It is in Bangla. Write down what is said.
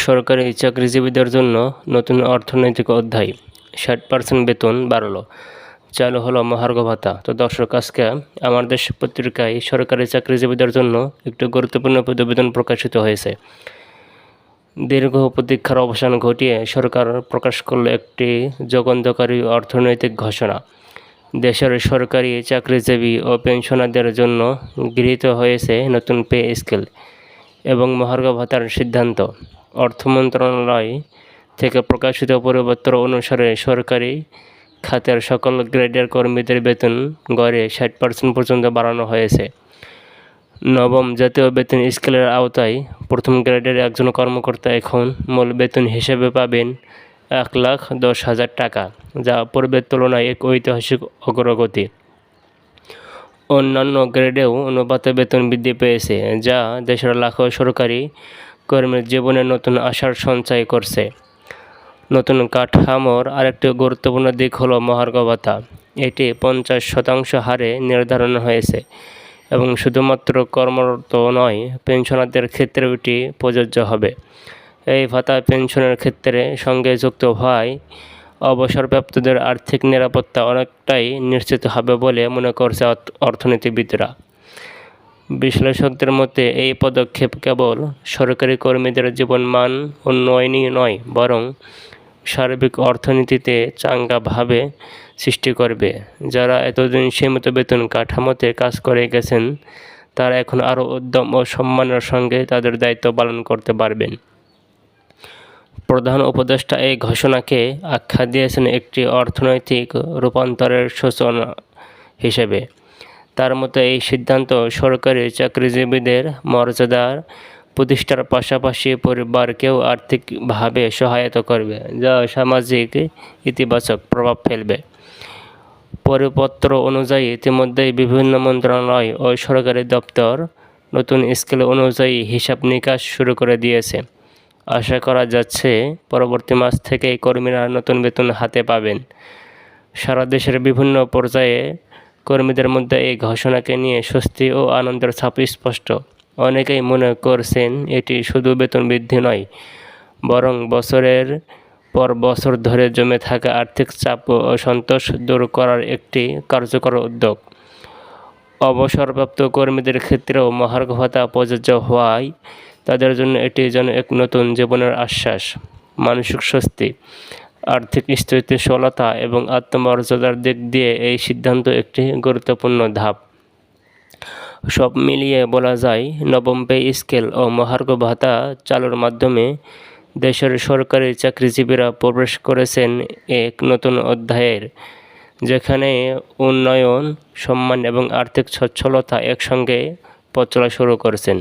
সরকারি চাকরিজীবীদের জন্য নতুন অর্থনৈতিক অধ্যায়। 60% বেতন বাড়ল, চালু হলো মহার্ঘ ভাতা। তো দর্শক, আজকে আমার দেশ পত্রিকায় সরকারি চাকরিজীবীদের জন্য একটি গুরুত্বপূর্ণ প্রতিবেদন প্রকাশিত হয়েছে। দীর্ঘ প্রতীক্ষার অবসান ঘটিয়ে সরকার প্রকাশ করল একটি যুগান্তকারী অর্থনৈতিক ঘোষণা। দেশের সরকারি চাকরিজীবী ও পেনশনারদের জন্য গৃহীত হয়েছে নতুন পে স্কেল এবং মহার্ঘ ভাতার সিদ্ধান্ত। অর্থ মন্ত্রণালয় থেকে প্রকাশিত পরিপত্র অনুসারে সরকারি খাতের সকল গ্রেডের কর্মীদের বেতন গড়ে 60% পর্যন্ত বাড়ানো হয়েছে। নবম জাতীয় বেতন স্কেলের আওতায় প্রথম গ্রেডের একজন কর্মকর্তা এখন মূল বেতন হিসেবে পাবেন 1,10,000 টাকা, যা পূর্বের তুলনায় এক ঐতিহাসিক অগ্রগতি। অন্যান্য গ্রেডেও অনুপাতে বেতন বৃদ্ধি পেয়েছে, যা দেশের লাখো সরকারি কর্মীর জীবনে নতুন আশার সঞ্চয় করছে। নতুন কাঠামোর আরেকটি গুরুত্বপূর্ণ দিক হলো মহার্ঘ ভাতা। এটি 50% হারে নির্ধারণ হয়েছে এবং শুধুমাত্র কর্মরত নয়, পেনশনারদের ক্ষেত্রেও এটি প্রযোজ্য হবে। এই ভাতা পেনশনের ক্ষেত্রে সঙ্গে যুক্ত হওয়ায় অবসরপ্রাপ্তদের আর্থিক নিরাপত্তা অনেকটাই নিশ্চিত হবে বলে মনে করছে অর্থনীতিবিদরা। বিশ্লেষকদের মতে এই পদক্ষেপ কেবল সরকারি কর্মীদের জীবনমান উন্নয়নই নয়, বরং সার্বিক অর্থনীতিতে চাঙ্গাভাবে সৃষ্টি করবে। যারা এতদিন সীমিত বেতন কাঠামোতে কাজ করে গেছেন, তারা এখন আরও উদ্যম ও সম্মানের সঙ্গে তাদের দায়িত্ব পালন করতে পারবেন। প্রধান উপদেষ্টা এই ঘোষণাকে আখ্যা দিয়েছেন একটি অর্থনৈতিক রূপান্তরের সূচনা হিসেবে। তার মতে এই সিদ্ধান্ত সরকারি চাকরিজীবীদের মর্যাদার প্রতিষ্ঠার পাশাপাশি পরিবারকেও আর্থিকভাবে সহায়তা করবে, যা সামাজিক ইতিবাচক প্রভাব ফেলবে। পরিপত্র অনুযায়ী ইতিমধ্যেই বিভিন্ন মন্ত্রণালয় ও সরকারি দপ্তর নতুন স্কেল অনুযায়ী হিসাব নিকাশ শুরু করে দিয়েছে। আশা করা যাচ্ছে পরবর্তী মাস থেকেই কর্মীরা নতুন বেতন হাতে পাবেন। সারা দেশের বিভিন্ন পর্যায়ে কর্মীদের মধ্যে এই ঘোষণাকে নিয়ে স্বস্তি ও আনন্দের ছাপ স্পষ্ট। অনেকেই মনে করছেন এটি শুধু বেতন বৃদ্ধি নয়, বরং বছরের পর বছর ধরে জমে থাকা আর্থিক চাপ ও অসন্তোষ দূর করার একটি কার্যকর উদ্যোগ। অবসরপ্রাপ্ত কর্মীদের ক্ষেত্রেও মহার্ঘ ভাতা প্রযোজ্য হওয়ায় তাদের জন্য এটি যেন এক নতুন জীবনের আশ্বাস, মানসিক স্বস্তি, আর্থিক স্থিতিশীলতা এবং আত্মমর্যাদার দিক দিয়ে এই সিদ্ধান্ত একটি গুরুত্বপূর্ণ ধাপ। সব মিলিয়ে বলা যায়, নবম পে স্কেল ও মহার্ঘ ভাতা চালুর মাধ্যমে দেশের সরকারি চাকরিজীবীরা প্রবেশ করেছেন এক নতুন অধ্যায়ের, যেখানে উন্নয়ন, সম্মান এবং আর্থিক সচ্ছলতা একসঙ্গে পথ চলা শুরু করেছেন।